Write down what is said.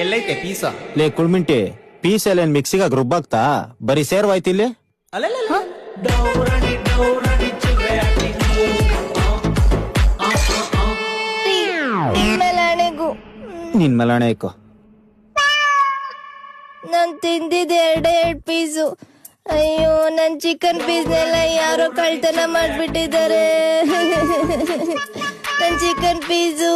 ಎಲ್ಲೈತೆ piece? ಲೇ ಕುಳ್ಮಿಂಟಿ, piece ಎಲ್ಲ ಮಿಕ್ಸಿಗೆ ರುಬ್ಬಾಗ್ತಾ ಬರೀ ಸೇರ್ವಾಯ್ತು ಇಲ್ಲಿ. ಅಲ್ಲಲ್ಲ ನಿನ್ ಮಲಾಣೆ ಇಕ್ಕೋ. ನಾನ್ ತಿಂದಿದ್ದೆ ಎರಡೇ 2 ಪೀಸು. ಅಯ್ಯೋ, ನನ್ ಚಿಕನ್ ಪೀಸ್ನೆಲ್ಲ ಯಾರೋ ಕಳ್ತನ ಮಾಡ್ಬಿಟ್ಟಿದ್ದಾರೆ. ನನ್ ಚಿಕನ್ ಪೀಸು.